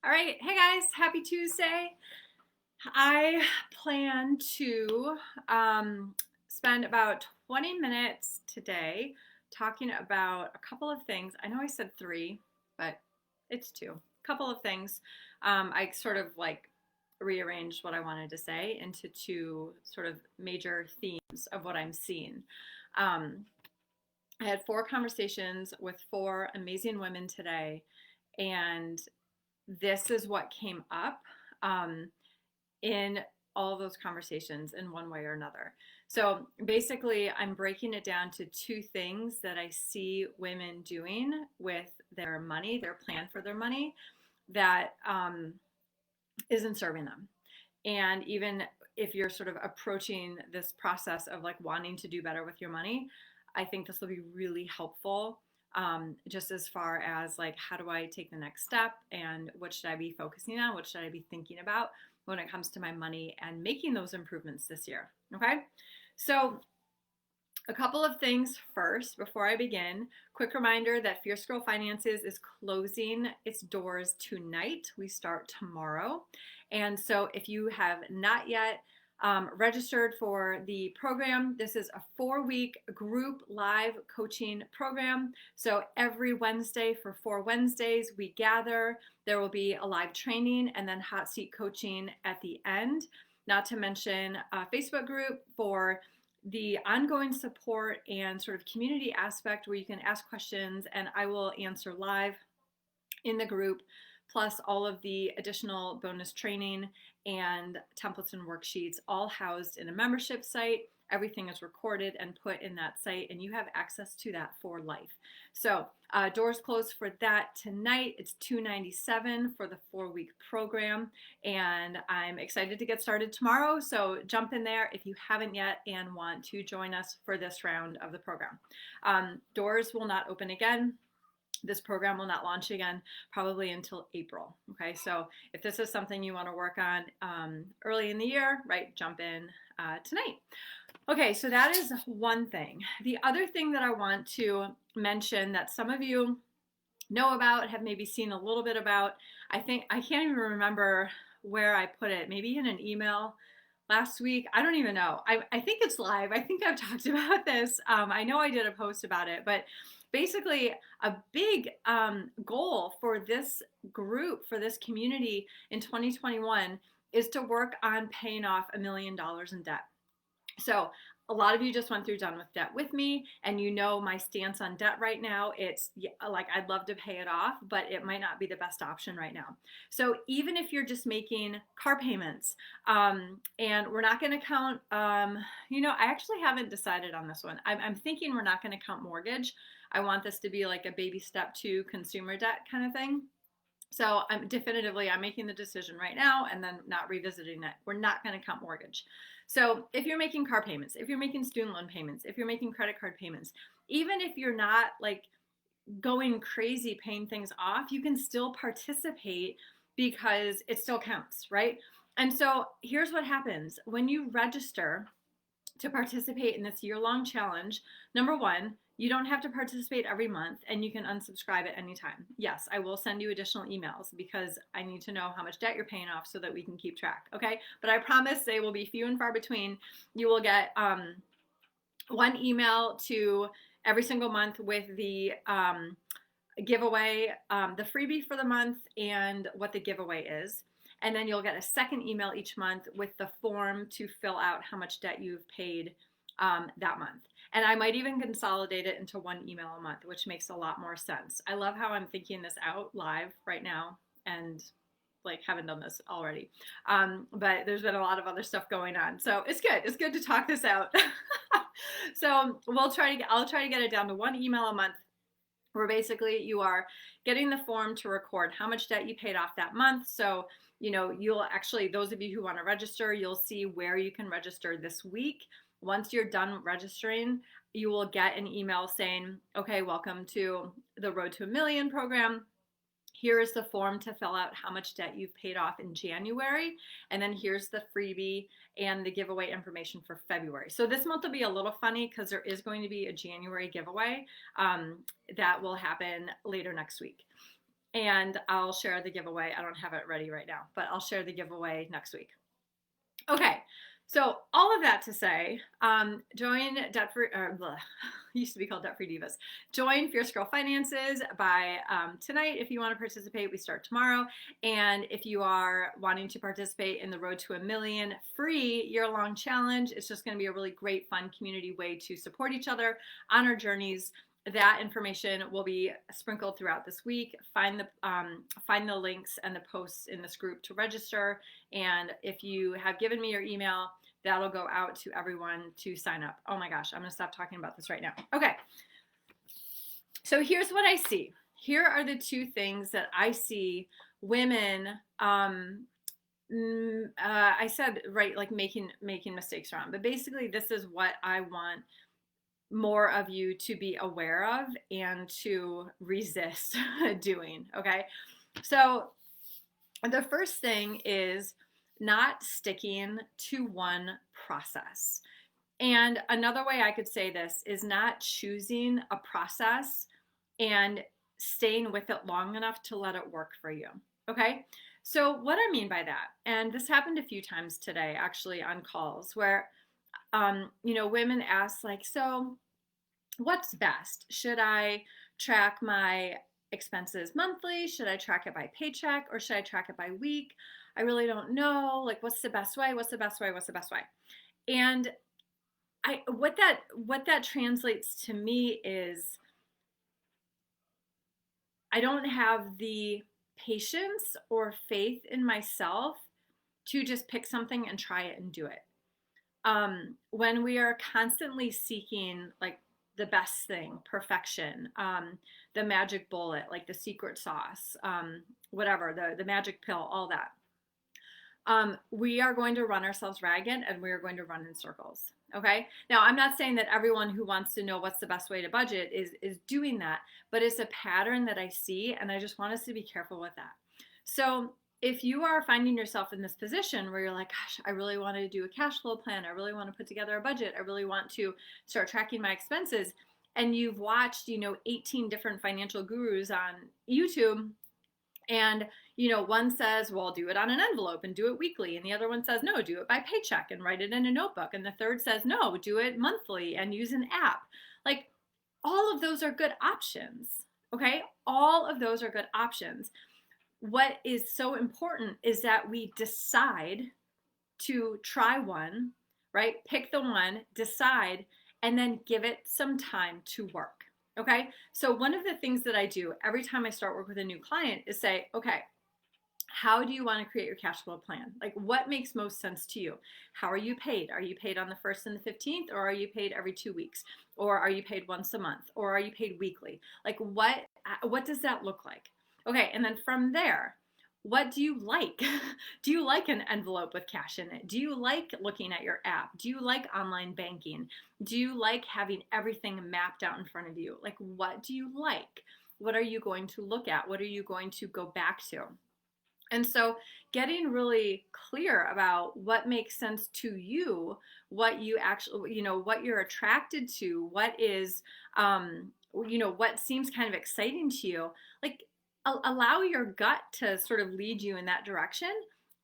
All right, hey guys, happy Tuesday. I plan to spend about 20 minutes today talking about a couple of things. I know I said three, but it's two. A couple of things. I sort of rearranged what I wanted to say into two sort of major themes of what I'm seeing. I had four conversations with four amazing women today, and this is what came up in all of those conversations in one way or another. So basically, I'm breaking it down to two things that I see women doing with their money, their plan for their money, that isn't serving them. And even if you're sort of approaching this process of wanting to do better with your money, I think this will be really helpful, just as far as how do I take the next step and what should I be focusing on? What should I be thinking about when it comes to my money and making those improvements this year? Okay. So a couple of things first before I begin. Quick reminder that Fierce Girl Finances is closing its doors tonight. We start tomorrow. And so if you have not yet registered for the program, this is a 4-week group live coaching program. So every Wednesday for 4 Wednesdays, we gather. There will be a live training and then hot seat coaching at the end. Not to mention a Facebook group for the ongoing support and sort of community aspect where you can ask questions and I will answer live in the group, plus all of the additional bonus training and templates and worksheets all housed in a membership site. Everything is recorded and put in that site, and you have access to that for life. So doors closed for that tonight. It's $297 for the 4-week program, and I'm excited to get started tomorrow. So jump in there if you haven't yet and want to join us for this round of the program. Doors will not open again. This program will not launch again probably until April. Okay, so if this is something you want to work on early in the year, right, jump in tonight. Okay, so that is one thing. The other thing that I want to mention that some of you know about, have maybe seen a little bit about, I think, I can't even remember where I put it, maybe in an email last week. I don't even know. I think it's live. I think I've talked about this. I know I did a post about it, but basically a big goal for this group, for this community in 2021 is to work on paying off $1 million in debt. So a lot of you just went through Done with Debt with me, and you know my stance on debt right now. It's I'd love to pay it off, but it might not be the best option right now. So even if you're just making car payments, and we're not going to count, I actually haven't decided on this one. I'm thinking we're not going to count mortgage. I want this to be like a baby step to consumer debt kind of thing. So I'm making the decision right now and then not revisiting it. We're not going to count mortgage. So if you're making car payments, if you're making student loan payments, if you're making credit card payments, even if you're not going crazy paying things off, you can still participate because it still counts, right? And so here's what happens when you register to participate in this year-long challenge. Number one, you don't have to participate every month and you can unsubscribe at any time. Yes, I will send you additional emails because I need to know how much debt you're paying off so that we can keep track, okay? But I promise they will be few and far between. You will get one email to every single month with the giveaway, the freebie for the month and what the giveaway is. And then you'll get a second email each month with the form to fill out how much debt you've paid that month. And I might even consolidate it into one email a month, which makes a lot more sense. I love how I'm thinking this out live right now and haven't done this already. But there's been a lot of other stuff going on. So it's good. It's good to talk this out. So I'll try to get it down to one email a month, where basically you are getting the form to record how much debt you paid off that month. So, you'll actually, those of you who want to register, you'll see where you can register this week. Once you're done registering, you will get an email saying, okay, welcome to the Road to $1 Million program. Here is the form to fill out how much debt you've paid off in January. And then here's the freebie and the giveaway information for February. So this month will be a little funny because there is going to be a January giveaway that will happen later next week. and I'll share the giveaway. I don't have it ready right now, but I'll share the giveaway next week. Okay, so all of that to say, join Debt Free, used to be called Debt Free Divas. Join Fierce Girl Finances by tonight if you want to participate. We start tomorrow. And if you are wanting to participate in the Road to a Million free year-long challenge, it's just going to be a really great, fun community way to support each other on our journeys. That information will be sprinkled throughout this week. Find the links and the posts in this group to register. And if you have given me your email, that'll go out to everyone to sign up. Oh my gosh, I'm going to stop talking about this right now. Okay. So here's what I see. Here are the two things that I see women, I said, right, like making mistakes around. But basically, this is what I want more of you to be aware of and to resist doing. Okay. So the first thing is not sticking to one process. And another way I could say this is not choosing a process and staying with it long enough to let it work for you. Okay. So what I mean by that, and this happened a few times today, actually on calls where women ask like, so what's best? Should I track my expenses monthly? Should I track it by paycheck or should I track it by week? I really don't know. Like, what's the best way? What's the best way? What's the best way? And what that translates to me is I don't have the patience or faith in myself to just pick something and try it and do it. When we are constantly seeking like the best thing, perfection, the magic bullet, like the secret sauce, whatever, the magic pill, all that, we are going to run ourselves ragged and we are going to run in circles. Okay. Now, I'm not saying that everyone who wants to know what's the best way to budget is doing that, but it's a pattern that I see, and I just want us to be careful with that. So if you are finding yourself in this position where you're like, gosh, I really want to do a cash flow plan, I really want to put together a budget, I really want to start tracking my expenses, and you've watched, 18 different financial gurus on YouTube, and one says, well, do it on an envelope and do it weekly, and the other one says, no, do it by paycheck and write it in a notebook, and the third says, no, do it monthly and use an app. Like, all of those are good options. Okay, all of those are good options. What is so important is that we decide to try one, right? Pick the one, decide, and then give it some time to work. Okay. So one of the things that I do every time I start work with a new client is say, okay, how do you want to create your cash flow plan? Like, what makes most sense to you? How are you paid? Are you paid on the 1st and the 15th, or are you paid every 2 weeks? Or are you paid once a month? Or are you paid weekly? Like, what does that look like? Okay, and then from there, what do you like? Do you like an envelope with cash in it? Do you like looking at your app? Do you like online banking? Do you like having everything mapped out in front of you? Like, what do you like? What are you going to look at? What are you going to go back to? And so getting really clear about what makes sense to you, what you actually, what you're attracted to, what is, what seems kind of exciting to you, like allow your gut to sort of lead you in that direction,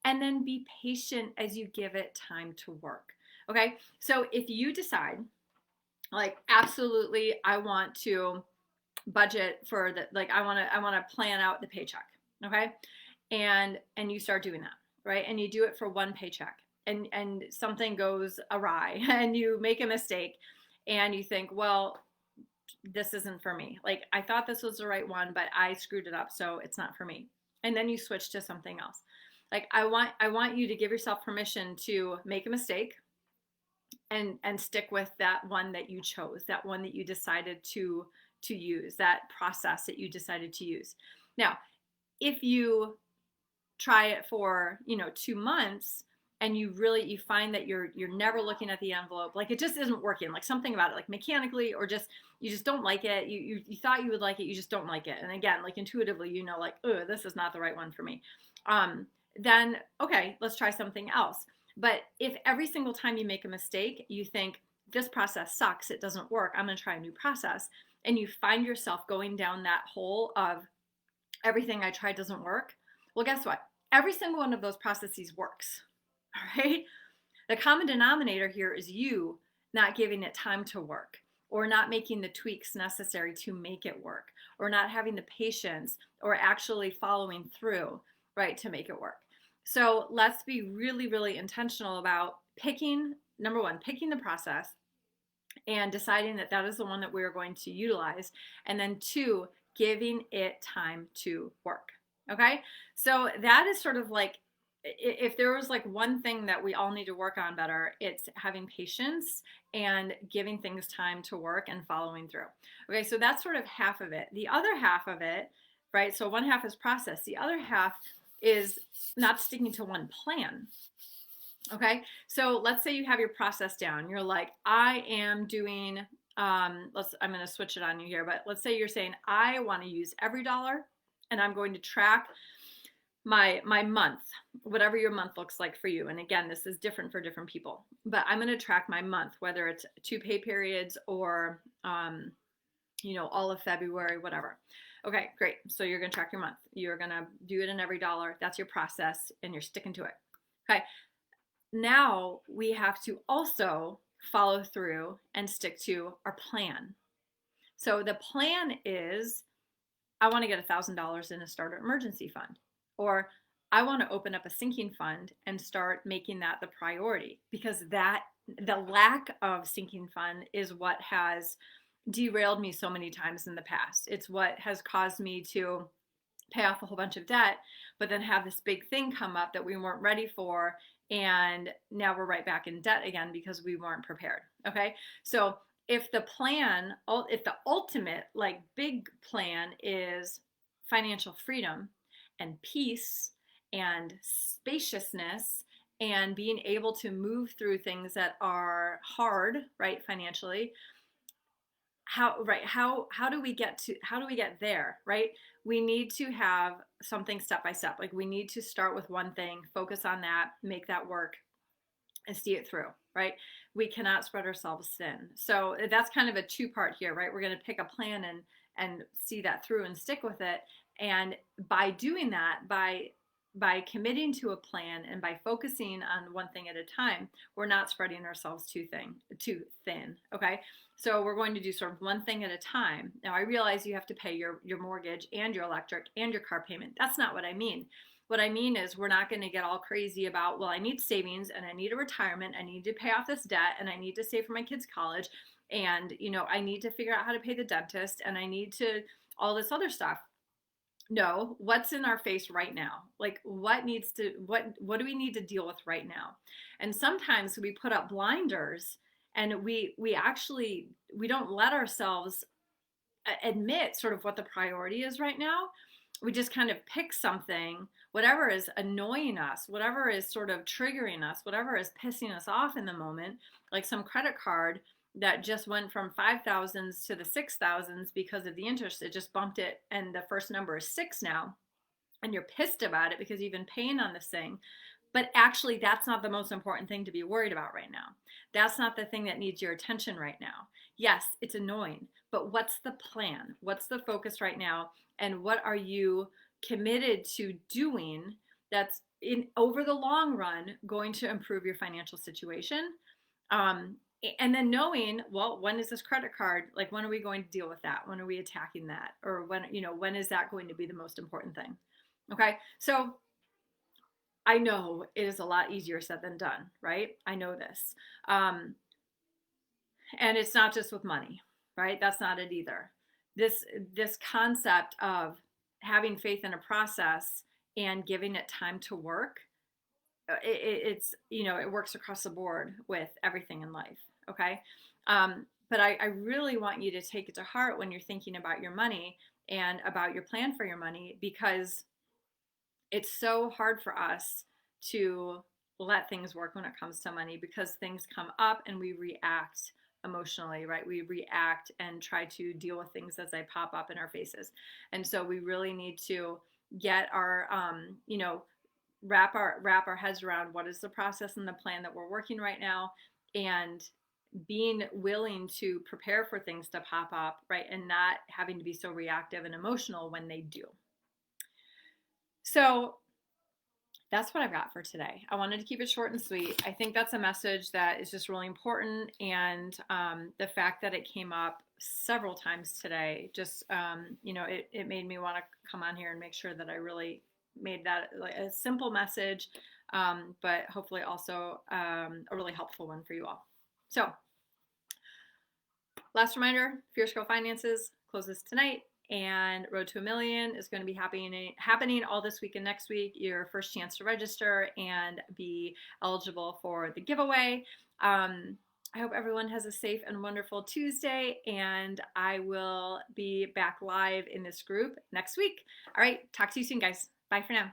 and then be patient as you give it time to work. Okay. So if you decide like, absolutely, I want to budget for I want to plan out the paycheck. Okay. And you start doing that, right? And you do it for one paycheck, and something goes awry and you make a mistake and you think, well, this isn't for me. Like, I thought this was the right one, but I screwed it up, so it's not for me. And then you switch to something else. Like, I want you to give yourself permission to make a mistake and stick with that one that you chose, that one that you decided to use, that process that you decided to use. Now, if you try it for 2 months and you find that you're never looking at the envelope, like it just isn't working, like something about it, like mechanically, or just you just don't like it, you thought you would like it, you just don't like it, and again, like intuitively, like, oh, this is not the right one for me, then okay, let's try something else. But if every single time you make a mistake you think, this process sucks, it doesn't work, I'm going to try a new process, and you find yourself going down that hole of everything I tried doesn't work. Well, guess what? Every single one of those processes works. All right. The common denominator here is you not giving it time to work, or not making the tweaks necessary to make it work, or not having the patience or actually following through, right, to make it work. So let's be really, really intentional about picking, number one, picking the process and deciding that that is the one that we're going to utilize. And then two, giving it time to work. Okay. So that is sort of like, if there was like one thing that we all need to work on better, it's having patience and giving things time to work and following through. Okay. So that's sort of half of it. The other half of it, right? So one half is process. The other half is not sticking to one plan. Okay, so let's say you have your process down. You're like, I am doing, I'm going to switch it on you here, but let's say you're saying, I want to use every dollar and I'm going to track my month, whatever your month looks like for you. And again, this is different for different people, but I'm going to track my month, whether it's 2 pay periods or, all of February, whatever. Okay, great. So you're going to track your month. You're going to do it in every dollar. That's your process and you're sticking to it. Okay. Now we have to also follow through and stick to our plan. So the plan is, I want to get $1,000 in a starter emergency fund, or I want to open up a sinking fund and start making that the priority, because the lack of sinking fund is what has derailed me so many times in the past. It's what has caused me to pay off a whole bunch of debt, but then have this big thing come up that we weren't ready for. And now we're right back in debt again because we weren't prepared. Okay. So if the ultimate, like, big plan is financial freedom and peace and spaciousness and being able to move through things that are hard, right, financially, how do we get there, right? We need to have something step by step. Like, we need to start with one thing, focus on that, make that work, and see it through, right? We cannot spread ourselves thin. So that's kind of a two-part here, right? We're going to pick a plan and see that through and stick with it. And by doing that, by committing to a plan and by focusing on one thing at a time, we're not spreading ourselves too thin. Okay. So we're going to do sort of one thing at a time. Now, I realize you have to pay your mortgage and your electric and your car payment. That's not what I mean. What I mean is, we're not going to get all crazy about, well, I need savings and I need a retirement. I need to pay off this debt and I need to save for my kids' college. And, I need to figure out how to pay the dentist and I need to all this other stuff. No, what's in our face right now? Like, what do we need to deal with right now? And sometimes we put up blinders and we don't let ourselves admit sort of what the priority is right now. We just kind of pick something, whatever is annoying us, whatever is sort of triggering us, whatever is pissing us off in the moment, like some credit card that just went from 5,000s to the 6,000s because of the interest. It just bumped it and the first number is 6 now. And you're pissed about it because you've been paying on this thing. But actually, that's not the most important thing to be worried about right now. That's not the thing that needs your attention right now. Yes, it's annoying, but what's the plan? What's the focus right now? And what are you committed to doing that's over the long run going to improve your financial situation? And then knowing, well, when is this credit card? Like, when are we going to deal with that? When are we attacking that? Or when is that going to be the most important thing? Okay. So I know it is a lot easier said than done, right? I know this. And it's not just with money, right? That's not it either. This concept of having faith in a process and giving it time to work, it works across the board with everything in life. Okay. But I really want you to take it to heart when you're thinking about your money and about your plan for your money, because it's so hard for us to let things work when it comes to money, because things come up and we react emotionally, right? We react and try to deal with things as they pop up in our faces. And so we really need to get our, wrap our heads around what is the process and the plan that we're working right now, and being willing to prepare for things to pop up, right? And not having to be so reactive and emotional when they do. So that's what I've got for today. I wanted to keep it short and sweet. I think that's a message that is just really important. And the fact that it came up several times today, just, it made me want to come on here and make sure that I really made that like a simple message, but hopefully also a really helpful one for you all. So, last reminder, Fierce Girl Finances closes tonight, and Road to a Million is going to be happening all this week and next week. Your first chance to register and be eligible for the giveaway. I hope everyone has a safe and wonderful Tuesday, and I will be back live in this group next week. All right, talk to you soon, guys. Bye for now.